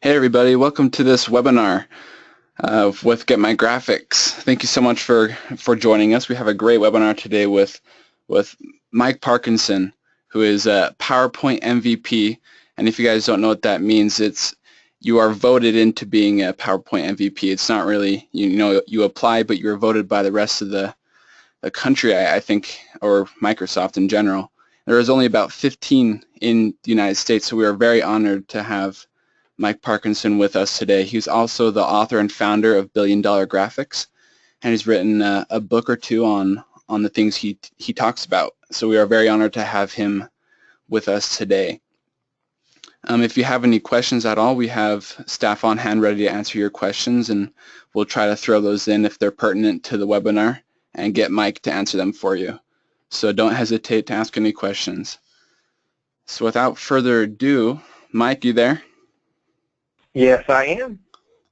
Hey everybody, welcome to this webinar with Get My Graphics. Thank you so much for joining us. We have a great webinar today with Mike Parkinson, who is a PowerPoint MVP. And if you guys don't know what that means, it's you are voted into being a PowerPoint MVP. It's not really, you apply, but you're voted by the rest of the country, I think, or Microsoft in general. There is only about 15 in the United States, so we are very honored to have Mike Parkinson with us today. He's also the author and founder of Billion Dollar Graphics, and he's written a book or two on the things he talks about. So we are very honored to have him with us today. If you have any questions at all, we have staff on hand ready to answer your questions, and we'll try to throw those in if they're pertinent to the webinar and get Mike to answer them for you. So don't hesitate to ask any questions. So without further ado, Mike, you there? Yes, I am.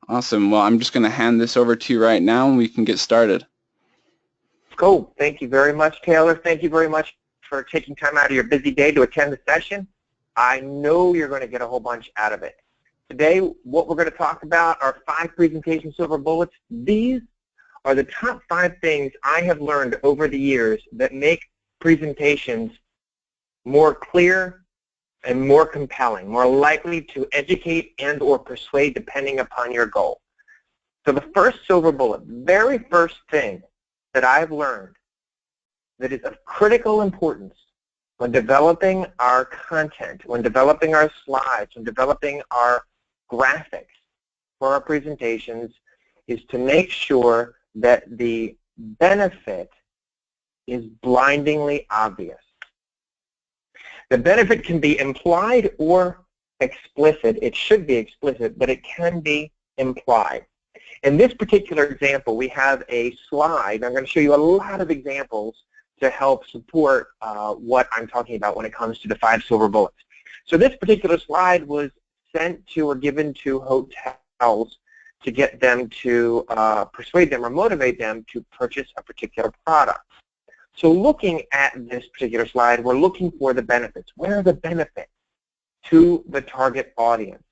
Awesome. Well, I'm just going to hand this over to you right now and we can get started. Cool. Thank you very much, Taylor. Thank you very much for taking time out of your busy day to attend the session. I know you're going to get a whole bunch out of it. Today, what we're going to talk about are 5 presentation silver bullets. These are the top 5 things I have learned over the years that make presentations more clear and more compelling, more likely to educate and or persuade depending upon your goal. So the first silver bullet, very first thing that I've learned that is of critical importance when developing our content, when developing our slides, when developing our graphics for our presentations is to make sure that the benefit is blindingly obvious. The benefit can be implied or explicit. It should be explicit, but it can be implied. In this particular example, we have a slide. I'm going to show you a lot of examples to help support what I'm talking about when it comes to the 5 silver bullets. So this particular slide was sent to or given to hotels to get them to persuade them or motivate them to purchase a particular product. So looking at this particular slide, we're looking for the benefits. Where are the benefits to the target audience?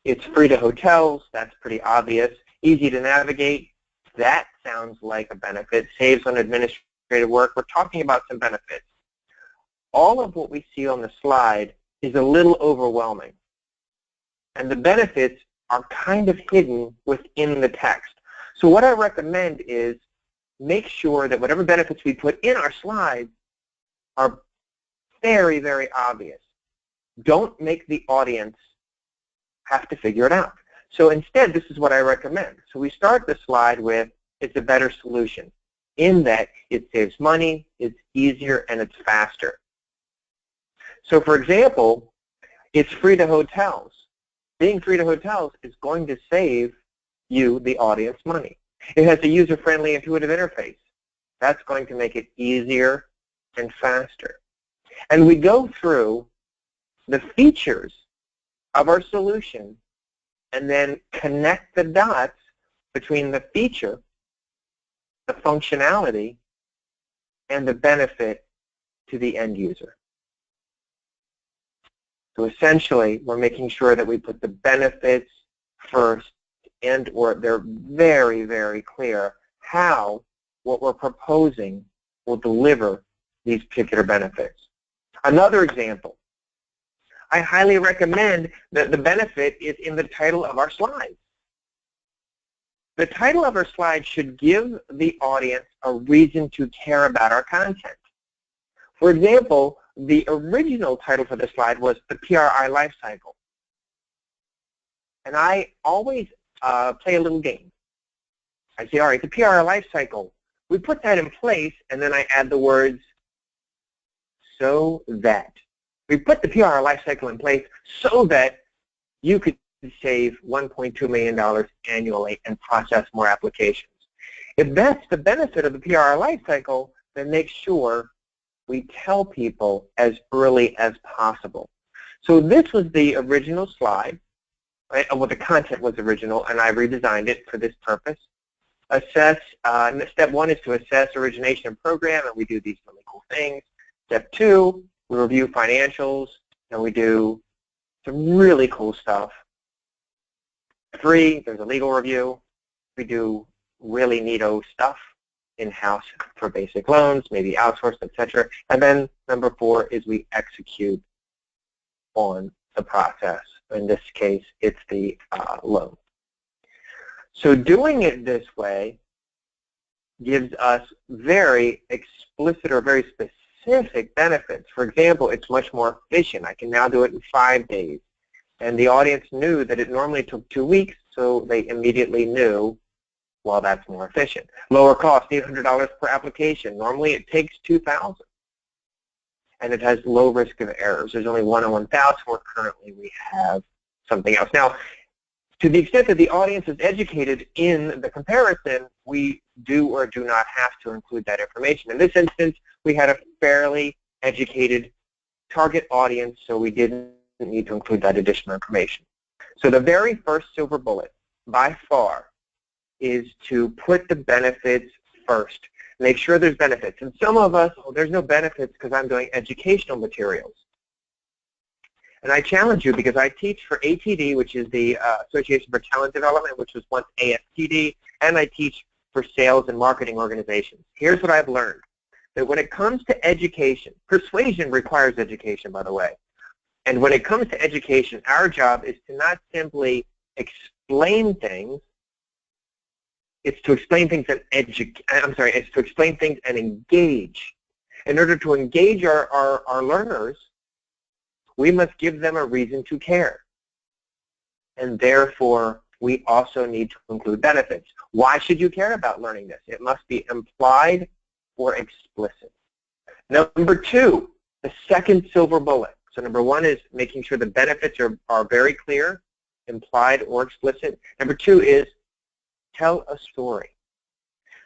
It's free to hotels. That's pretty obvious. Easy to navigate. That sounds like a benefit. Saves on administrative work. We're talking about some benefits. All of what we see on the slide is a little overwhelming. And the benefits are kind of hidden within the text. So what I recommend is make sure that whatever benefits we put in our slides are very, very obvious. Don't make the audience have to figure it out. So instead, this is what I recommend. So we start the slide with, it's a better solution, in that it saves money, it's easier, and it's faster. So for example, it's free to hotels. Being free to hotels is going to save you, the audience, money. It has a user-friendly, intuitive interface. That's going to make it easier and faster. And we go through the features of our solution and then connect the dots between the feature, the functionality, and the benefit to the end user. So essentially, we're making sure that we put the benefits first and or they're very, very clear how what we're proposing will deliver these particular benefits. Another example, I highly recommend that the benefit is in the title of our slides. The title of our slide should give the audience a reason to care about our content. For example, the original title for the slide was the PRI Life Cycle. And I always play a little game. I say, all right, the PRI life cycle. We put that in place, and then I add the words, so that. We put the PRI life cycle in place so that you could save $1.2 million annually and process more applications. If that's the benefit of the PRI life cycle, then make sure we tell people as early as possible. So this was the original slide. Right? Well, the content was original, and I redesigned it for this purpose. Assess, step 1 is to assess origination and program, and we do these really cool things. Step 2, we review financials, and we do some really cool stuff 3, there's a legal review. We do really neato stuff in-house for basic loans, maybe outsourced, etc. And then number 4 is we execute on the process. In this case, it's the loan. So doing it this way gives us very explicit or very specific benefits. For example, it's much more efficient. I can now do it in 5 days. And the audience knew that it normally took 2 weeks, so they immediately knew, well, that's more efficient. Lower cost, $800 per application. Normally it takes $2,000. And it has low risk of errors. There's only 1 in 1,000, where currently we have something else. Now, to the extent that the audience is educated in the comparison, we do or do not have to include that information. In this instance, we had a fairly educated target audience, so we didn't need to include that additional information. So the very first silver bullet, by far, is to put the benefits first. Make sure there's benefits. And some of us, oh, there's no benefits because I'm doing educational materials. And I challenge you, because I teach for ATD, which is the Association for Talent Development, which was once ASTD, and I teach for sales and marketing organizations. Here's what I've learned, that when it comes to education, persuasion requires education, by the way. And when it comes to education, our job is to not simply explain things, it's to explain things and it's to explain things and engage. In order to engage our learners, we must give them a reason to care. And therefore, we also need to include benefits. Why should you care about learning this? It must be implied or explicit. Number 2, the second silver bullet. So number 1 is making sure the benefits are very clear, implied or explicit. Number 2 is tell a story.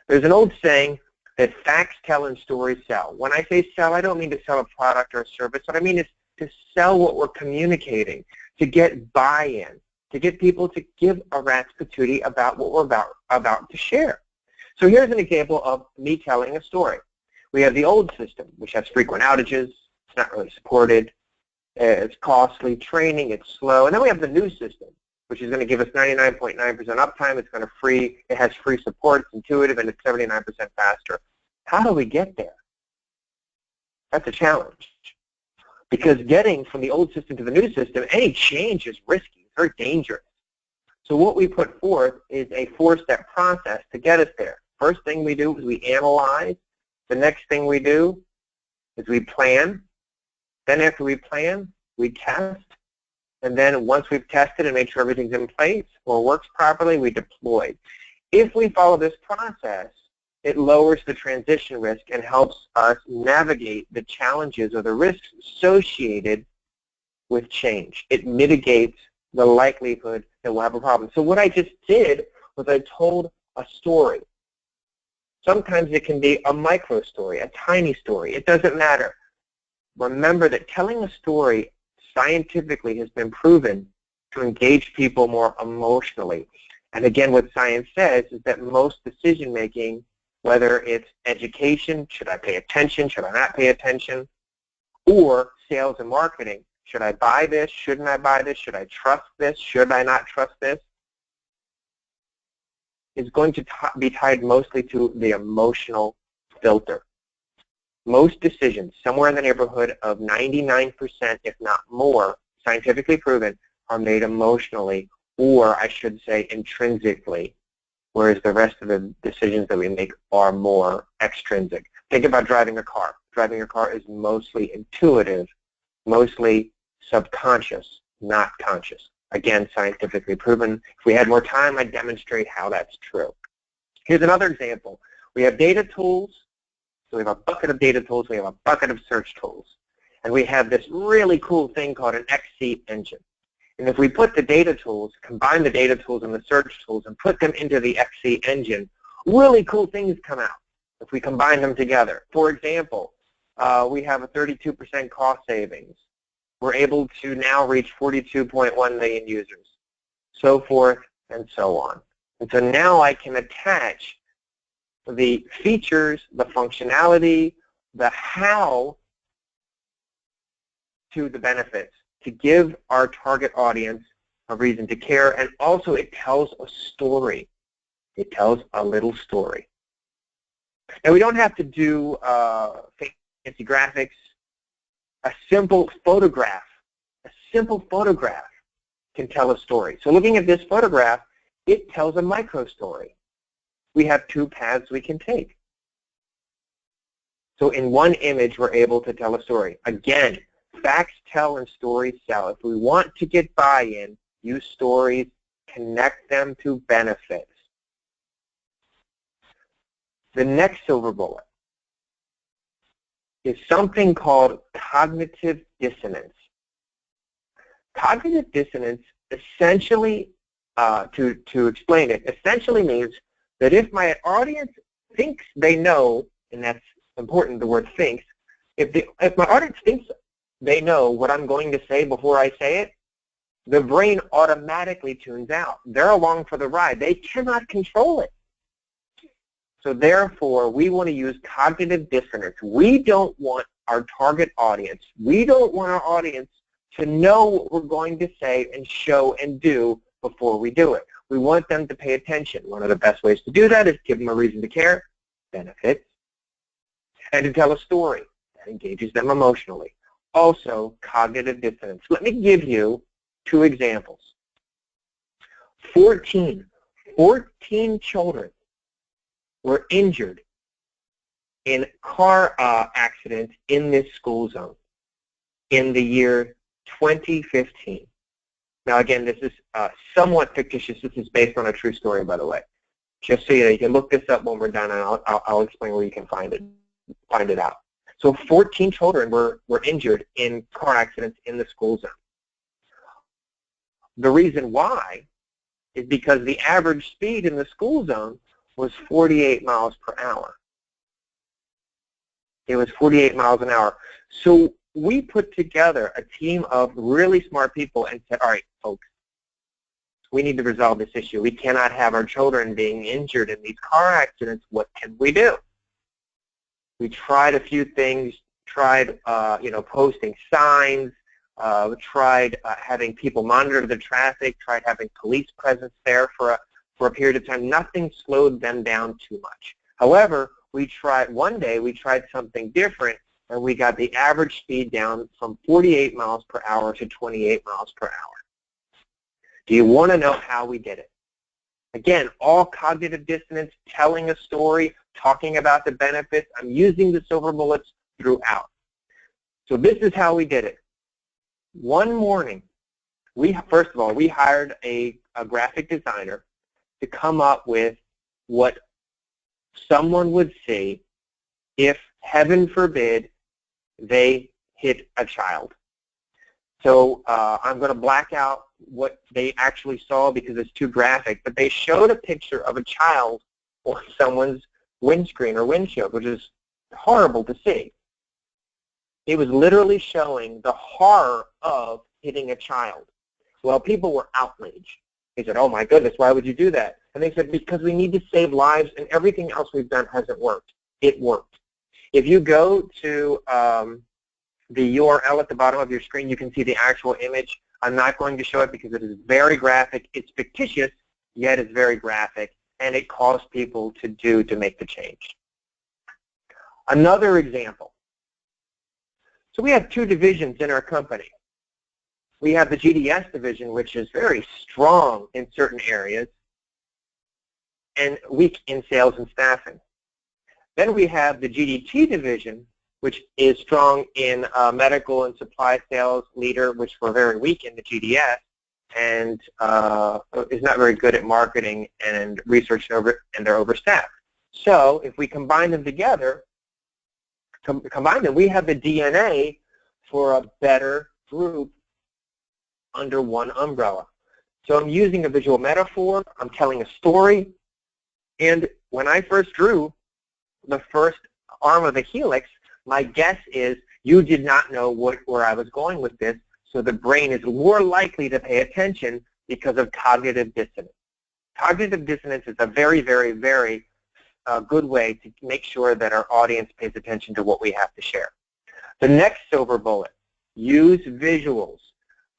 There's an old saying that facts tell and stories sell. When I say sell, I don't mean to sell a product or a service. What I mean is to sell what we're communicating, to get buy-in, to get people to give a rat's patootie about what we're about to share. So here's an example of me telling a story. We have the old system, which has frequent outages. It's not really supported. It's costly. Training, it's slow. And then we have the new system, which is going to give us 99.9% uptime. It has free support. It's intuitive, and it's 79% faster. How do we get there? That's a challenge. Because getting from the old system to the new system, any change is risky, it's very dangerous. So what we put forth is a 4-step process to get us there. First thing we do is we analyze. The next thing we do is we plan. Then after we plan, we test. And then once we've tested and made sure everything's in place or works properly, we deploy. If we follow this process, it lowers the transition risk and helps us navigate the challenges or the risks associated with change. It mitigates the likelihood that we'll have a problem. So what I just did was I told a story. Sometimes it can be a micro story, a tiny story. It doesn't matter. Remember that telling a story scientifically has been proven to engage people more emotionally. And again, what science says is that most decision-making, whether it's education, should I pay attention, should I not pay attention, or sales and marketing, should I buy this, shouldn't I buy this, should I trust this, should I not trust this, is going to be tied mostly to the emotional filter. Most decisions, somewhere in the neighborhood of 99%, if not more, scientifically proven, are made emotionally, or I should say intrinsically, whereas the rest of the decisions that we make are more extrinsic. Think about driving a car. Driving a car is mostly intuitive, mostly subconscious, not conscious. Again, scientifically proven. If we had more time, I'd demonstrate how that's true. Here's another example. We have data tools. So we have a bucket of data tools. We have a bucket of search tools. And we have this really cool thing called an XC engine. And if we put the data tools, combine the data tools and the search tools and put them into the XC engine, really cool things come out if we combine them together. For example, we have a 32% cost savings. We're able to now reach 42.1 million users, so forth and so on. And so now I can attach the features, the functionality, the how to the benefits to give our target audience a reason to care, and also it tells a story. It tells a little story. Now, we don't have to do fancy graphics. A simple photograph can tell a story. So looking at this photograph, it tells a micro story. We have two paths we can take. So in one image, we're able to tell a story. Again, facts tell and stories sell. If we want to get buy-in, use stories, connect them to benefits. The next silver bullet is something called cognitive dissonance. Cognitive dissonance essentially, to explain it, essentially means that if my audience thinks they know, and that's important, the word thinks, if my audience thinks they know what I'm going to say before I say it, the brain automatically tunes out. They're along for the ride. They cannot control it. So therefore, we want to use cognitive dissonance. We don't want our target audience, we don't want our audience to know what we're going to say and show and do before we do it. We want them to pay attention. One of the best ways to do that is give them a reason to care, benefits, and to tell a story that engages them emotionally. Also, cognitive dissonance. Let me give you two examples. 14 children were injured in car accidents in this school zone in the year 2015. Now again, this is somewhat fictitious. This is based on a true story, by the way. Just so you can look this up when we're done, and I'll explain where you can find it out. So 14 children were injured in car accidents in the school zone. The reason why is because the average speed in the school zone was 48 miles per hour. It was 48 miles an hour. So we put together a team of really smart people and said, all right, folks, we need to resolve this issue. We cannot have our children being injured in these car accidents. What can we do? We tried a few things, tried posting signs, tried having people monitor the traffic, tried having police presence there for a period of time. Nothing slowed them down too much. However, one day we tried something different, and we got the average speed down from 48 miles per hour to 28 miles per hour. Do you want to know how we did it? Again, all cognitive dissonance, telling a story, talking about the benefits. I'm using the silver bullets throughout. So this is how we did it. One morning, first of all, we hired a graphic designer to come up with what someone would see if, heaven forbid, they hit a child. So I'm going to black out what they actually saw because it's too graphic, but they showed a picture of a child on someone's windscreen or windshield, which is horrible to see. It was literally showing the horror of hitting a child. Well, people were outraged. They said, oh my goodness, why would you do that? And they said, because we need to save lives and everything else we've done hasn't worked. It worked. If you go to the URL at the bottom of your screen, you can see the actual image. I'm not going to show it because it is very graphic. It's fictitious, yet it's very graphic, and it calls people to make the change. Another example. So we have two divisions in our company. We have the GDS division, which is very strong in certain areas and weak in sales and staffing. Then we have the GDT division, which is strong in medical and supply sales leader, which we're very weak in the GDS, and is not very good at marketing and research, and they're overstaffed. So if we combine them together, we have the DNA for a better group under one umbrella. So I'm using a visual metaphor, I'm telling a story, and when I first drew the first arm of the helix, my guess is you did not know where I was going with this, so the brain is more likely to pay attention because of cognitive dissonance. Cognitive dissonance is a very, very, very good way to make sure that our audience pays attention to what we have to share. The next silver bullet, use visuals.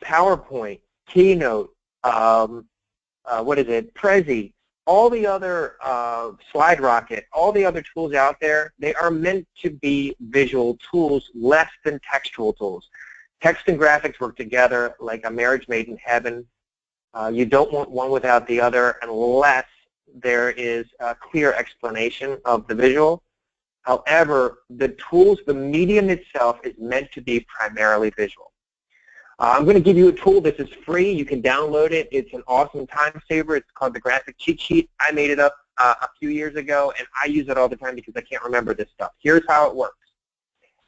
PowerPoint, Keynote, Prezi, all the other Slide Rocket, all the other tools out there, they are meant to be visual tools less than textual tools. Text and graphics work together like a marriage made in heaven. You don't want one without the other unless there is a clear explanation of the visual. However, the tools, the medium itself is meant to be primarily visual. I'm going to give you a tool. This is free. You can download it. It's an awesome time saver. It's called the Graphic Cheat Sheet. I made it up a few years ago, and I use it all the time because I can't remember this stuff. Here's how it works.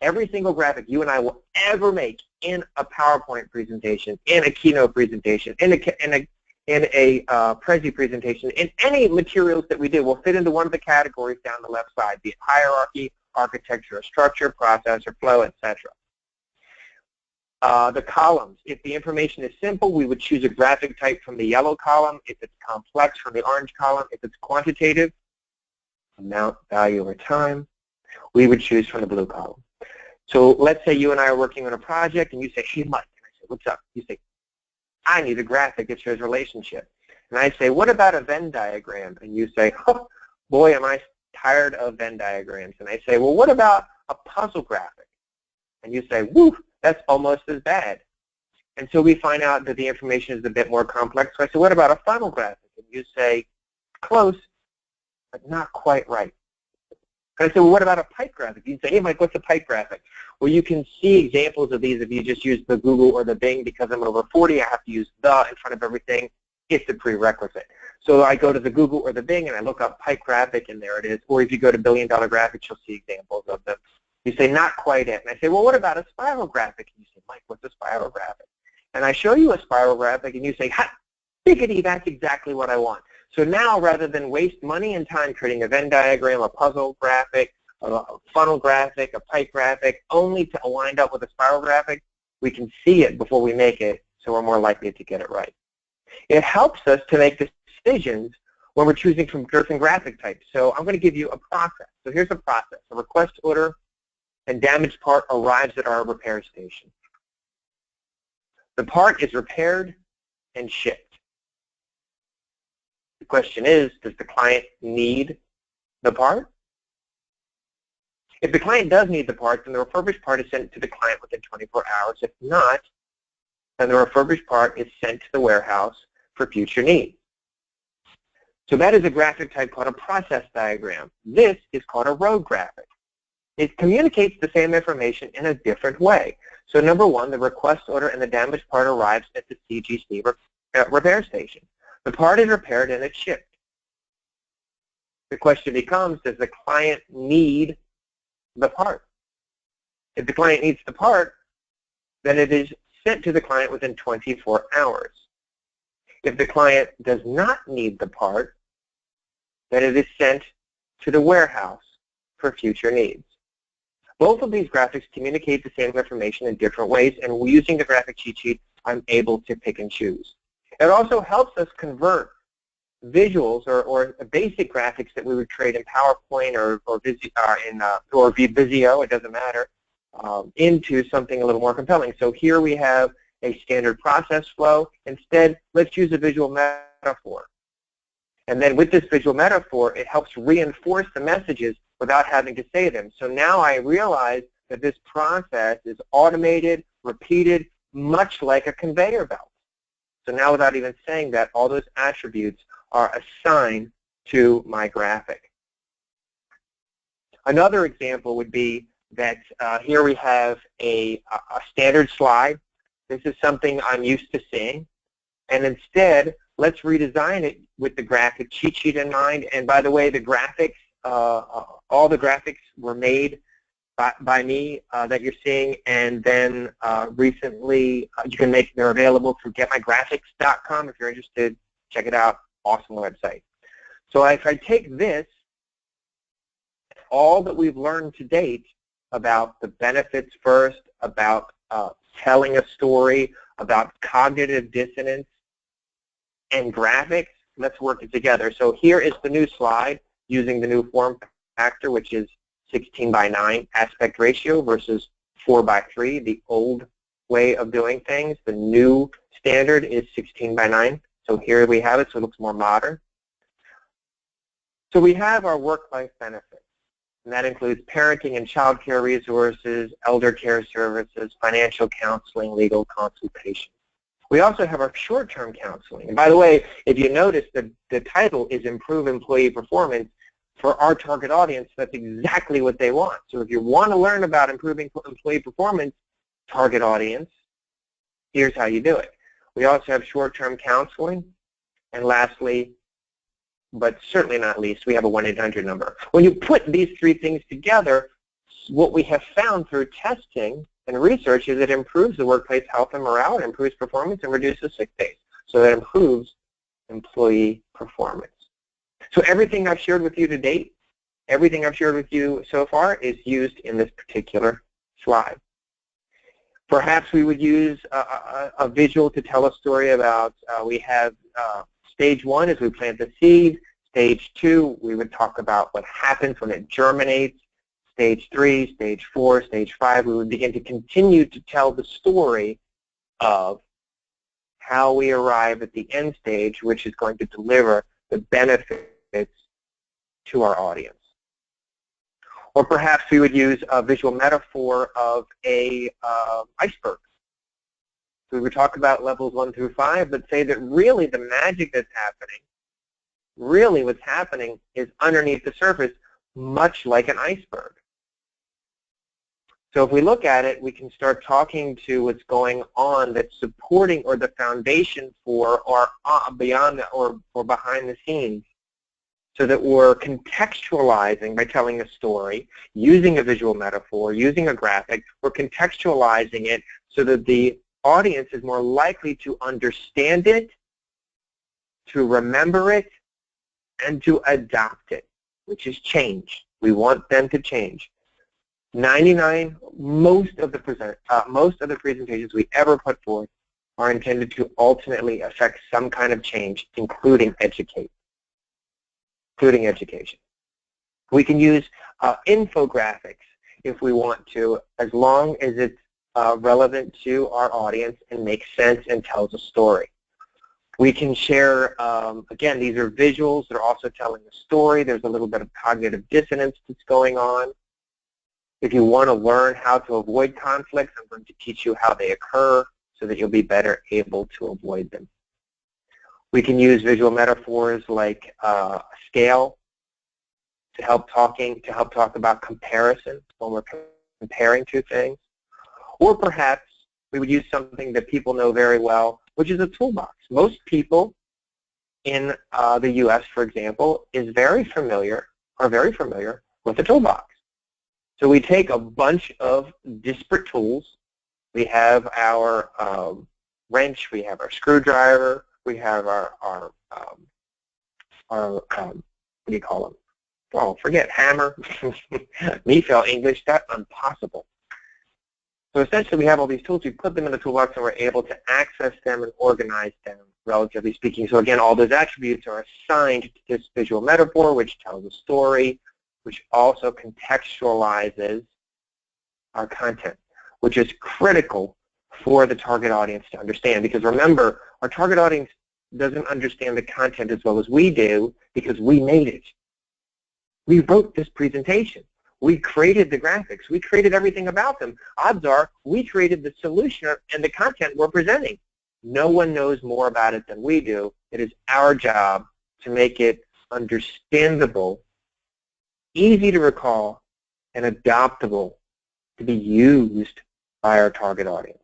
Every single graphic you and I will ever make in a PowerPoint presentation, in a keynote presentation, in a Prezi presentation, in any materials that we do will fit into one of the categories down the left side, be it hierarchy, architecture, or structure, process, or flow, etc. The columns, if the information is simple, we would choose a graphic type from the yellow column. If it's complex, from the orange column. If it's quantitative, amount, value, or time, we would choose from the blue column. So let's say you and I are working on a project, and you say, hey, Mike. And I say, what's up? You say, I need a graphic that shows relationship. And I say, what about a Venn diagram? And you say, oh, boy, am I tired of Venn diagrams. And I say, well, what about a puzzle graphic? And you say, woo, that's almost as bad. And so we find out that the information is a bit more complex. So I say, what about a funnel graphic? And you say, close, but not quite right. And I say, well, what about a pipe graphic? You say, hey, Mike, what's a pipe graphic? Well, you can see examples of these if you just use the Google or the Bing. Because I'm over 40, I have to use the in front of everything. It's a prerequisite. So I go to the Google or the Bing, and I look up pipe graphic, and there it is. Or if you go to Billion Dollar Graphics, you'll see examples of them. You say, not quite it. And I say, well, what about a spiral graphic? And you say, Mike, what's a spiral graphic? And I show you a spiral graphic, and you say, ha, biggity, that's exactly what I want. So now, rather than waste money and time creating a Venn diagram, a puzzle graphic, a funnel graphic, a pipe graphic, only to wind up with a spiral graphic, we can see it before we make it, so we're more likely to get it right. It helps us to make decisions when we're choosing from different graphic types. So I'm going to give you a process. So here's a process. A request order and damaged part arrives at our repair station. The part is repaired and shipped. The question is, does the client need the part? If the client does need the part, then the refurbished part is sent to the client within 24 hours. If not, then the refurbished part is sent to the warehouse for future needs. So that is a graphic type called a process diagram. This is called a road graphic. It communicates the same information in a different way. So number one, the request order and the damaged part arrives at the CGC repair station. The part is repaired and it's shipped. The question becomes, does the client need the part? If the client needs the part, then it is sent to the client within 24 hours. If the client does not need the part, then it is sent to the warehouse for future needs. Both of these graphics communicate the same information in different ways, and using the graphic cheat sheet, I'm able to pick and choose. It also helps us convert visuals or basic graphics that we would create in PowerPoint or Visio, it doesn't matter, into something a little more compelling. So here we have a standard process flow. Instead, let's use a visual metaphor. And then with this visual metaphor, it helps reinforce the messages without having to say them. So now I realize that this process is automated, repeated, much like a conveyor belt. So now without even saying that, all those attributes are assigned to my graphic. Another example would be that here we have a standard slide. This is something I'm used to seeing. And instead, let's redesign it with the graphic cheat sheet in mind. And by the way, the graphics, all the graphics were made by me that you're seeing, and then recently you can make, they're available through getmygraphics.com. If you're interested, check it out. Awesome website. So if I take this, all that we've learned to date about the benefits first, about telling a story, about cognitive dissonance, and graphics, let's work it together. So here is the new slide using the new form factor, which is 16:9 aspect ratio versus 4:3, the old way of doing things. The new Standard is 16 by 9. So here we have it, so it looks more modern. So we have our work-life benefits, and that includes parenting and child care resources, elder care services, financial counseling, legal consultation. We also have our short-term counseling. And by the way, if you notice, the title is Improve Employee Performance. For our target audience, that's exactly what they want. So if you want to learn about improving employee performance, target audience, here's how you do it. We also have short-term counseling. And lastly, but certainly not least, we have a 1-800 number. When you put these three things together, what we have found through testing and research is it improves the workplace health and morale, it improves performance, and reduces sick days. So that improves employee performance. So everything I've shared with you to date, everything I've shared with you so far is used in this particular slide. Perhaps we would use a visual to tell a story about, we have stage 1 is we plant the seed. Stage 2, we would talk about what happens when it germinates. Stage 3, stage 4, stage 5, we would begin to continue to tell the story of how we arrive at the end stage, which is going to deliver the benefits to our audience. Or perhaps we would use a visual metaphor of a iceberg. So we would talk about levels 1 through 5, but say that really the magic that's happening, really what's happening is underneath the surface, much like an iceberg. So if we look at it, we can start talking to what's going on that's supporting or the foundation for or beyond or behind the scenes, so that we're contextualizing by telling a story, using a visual metaphor, using a graphic. We're contextualizing it so that the audience is more likely to understand it, to remember it, and to adopt it, which is change. We want them to change. Most of the presentations we ever put forth are intended to ultimately affect some kind of change, including education. We can use infographics if we want to, as long as it's relevant to our audience and makes sense and tells a story. We can share, again, these are visuals. They're also telling a story. There's a little bit of cognitive dissonance that's going on. If you want to learn how to avoid conflicts, I'm going to teach you how they occur so that you'll be better able to avoid them. We can use visual metaphors like scale to help talk about comparison when we're comparing two things. Or perhaps we would use something that people know very well, which is a toolbox. Most people in the U.S., for example, are very familiar with a toolbox. So we take a bunch of disparate tools. We have our wrench, we have our screwdriver, we have our what do you call them? Oh, forget hammer. Me fell English, that's impossible. So essentially we have all these tools, we put them in the toolbox and we're able to access them and organize them, relatively speaking. So again, all those attributes are assigned to this visual metaphor, which tells a story, which also contextualizes our content, which is critical for the target audience to understand. Because remember, our target audience doesn't understand the content as well as we do because we made it. We wrote this presentation. We created the graphics. We created everything about them. Odds are we created the solution and the content we're presenting. No one knows more about it than we do. It is our job to make it understandable, easy to recall, and adoptable to be used by our target audience.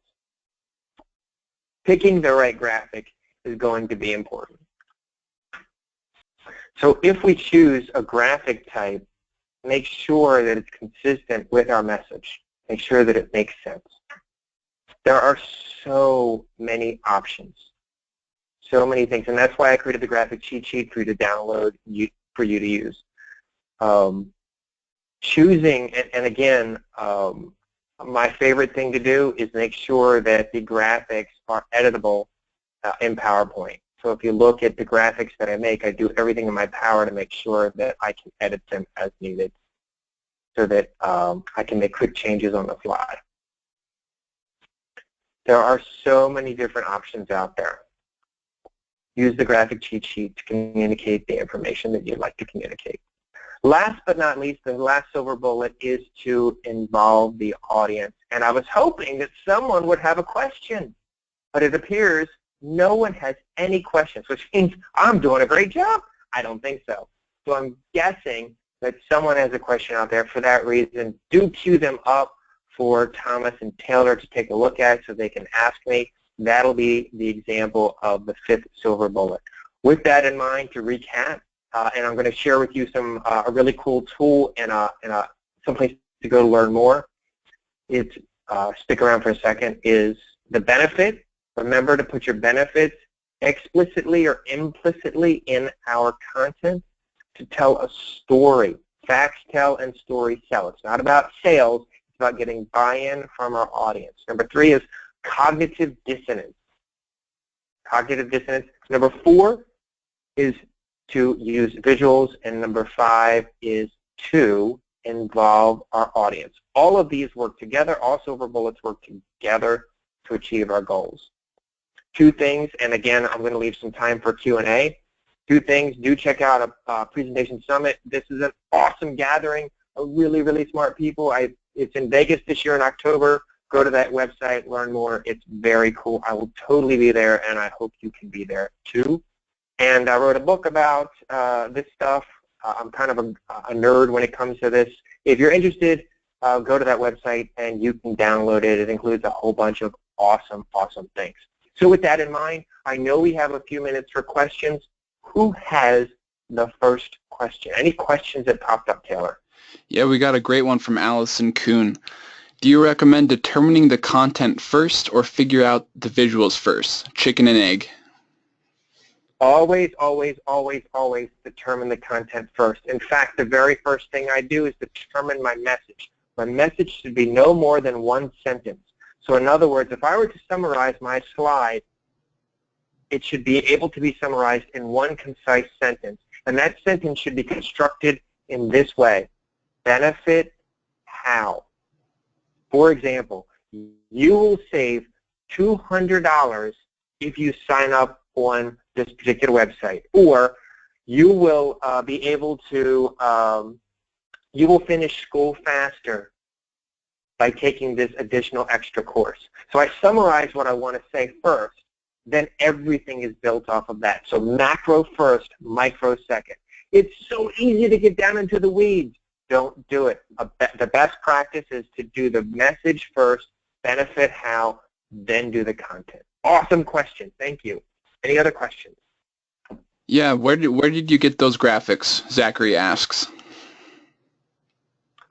Picking the right graphic is going to be important. So if we choose a graphic type, make sure that it's consistent with our message. Make sure that it makes sense. There are so many options, so many things, and that's why I created the graphic cheat sheet for you to download, for you to use. Choosing, and again, my favorite thing to do is make sure that the graphics are editable in PowerPoint. So if you look at the graphics that I make, I do everything in my power to make sure that I can edit them as needed so that I can make quick changes on the fly. There are so many different options out there. Use the graphic cheat sheet to communicate the information that you'd like to communicate. Last but not least, the last silver bullet is to involve the audience. And I was hoping that someone would have a question, but it appears no one has any questions, which means I'm doing a great job. I don't think so. So I'm guessing that someone has a question out there. For that reason, do queue them up for Thomas and Taylor to take a look at so they can ask me. That'll be the example of the fifth silver bullet. With that in mind, to recap, and I'm going to share with you some a really cool tool and some place to go to learn more. It's stick around for a second. Is the benefit. Remember to put your benefits explicitly or implicitly in our content to tell a story. Facts tell and stories sell. It's not about sales. It's about getting buy-in from our audience. Number 3 is cognitive dissonance. Cognitive dissonance. Number 4 is to use visuals, and number 5 is to involve our audience. All of these work together. All silver bullets work together to achieve our goals. 2 things, and again, I'm going to leave some time for Q&A. 2 things. Do check out a presentation summit. This is an awesome gathering of really, really smart people. It's in Vegas this year in October. Go to that website, learn more. It's very cool. I will totally be there, and I hope you can be there too. And I wrote a book about this stuff. I'm kind of a nerd when it comes to this. If you're interested, go to that website, and you can download it. It includes a whole bunch of awesome, awesome things. So with that in mind, I know we have a few minutes for questions. Who has the first question? Any questions that popped up, Taylor? Yeah, we got a great one from Allison Kuhn. Do you recommend determining the content first or figure out the visuals first? Chicken and egg. Always, always, always, always determine the content first. In fact, the very first thing I do is determine my message. My message should be no more than 1 sentence. So in other words, if I were to summarize my slide, it should be able to be summarized in 1 concise sentence. And that sentence should be constructed in this way. Benefit how? For example, you will save $200 if you sign up on this particular website. Or you will be able to, you will finish school faster by taking this additional extra course. So I summarize what I want to say first, then everything is built off of that. So macro first, micro second. It's so easy to get down into the weeds. Don't do it. The best practice is to do the message first, benefit how, then do the content. Awesome question. Thank you. Any other questions? Yeah, where did you get those graphics? Zachary asks.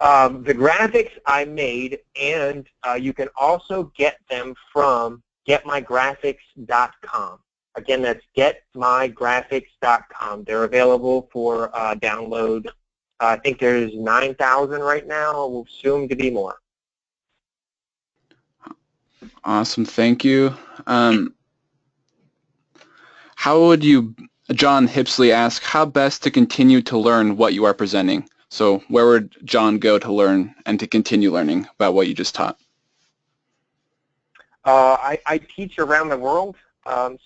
The graphics I made, and you can also get them from getmygraphics.com. Again, that's getmygraphics.com. They're available for download. I think there's 9,000 right now, soon to be more. Awesome, thank you. How would you, John Hipsley asks, how best to continue to learn what you are presenting? So where would John go to learn and to continue learning about what you just taught? I teach around the world,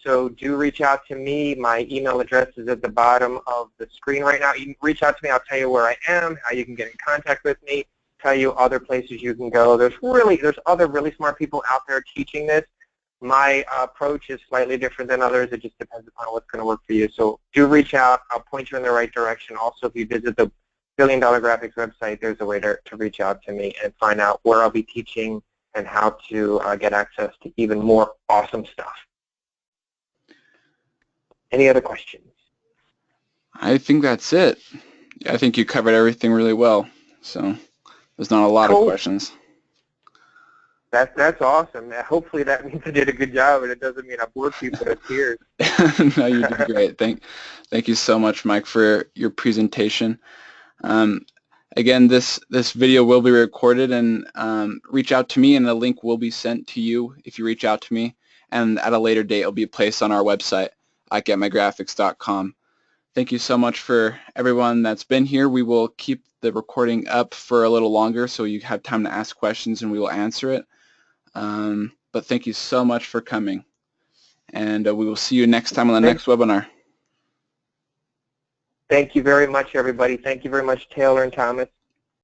so do reach out to me. My email address is at the bottom of the screen right now. You can reach out to me. I'll tell you where I am, how you can get in contact with me, tell you other places you can go. There's other really smart people out there teaching this. My approach is slightly different than others. It just depends upon what's going to work for you. So do reach out. I'll point you in the right direction. Also, if you visit the $1 Billion Graphics website, there's a way to reach out to me and find out where I'll be teaching and how to get access to even more awesome stuff. Any other questions? I think that's it. I think you covered everything really well. So there's not a lot of questions. That's awesome. Hopefully that means I did a good job, and it doesn't mean I bored people to tears. No, you did great. Thank you so much, Mike, for your presentation. Again, this video will be recorded, and reach out to me, and a link will be sent to you if you reach out to me. And at a later date, it'll be placed on our website at getmygraphics.com. Thank you so much for everyone that's been here. We will keep the recording up for a little longer so you have time to ask questions, and we will answer it. but thank you so much for coming. And we will see you next time on the next webinar. Thank you very much, everybody. Thank you very much, Taylor and Thomas.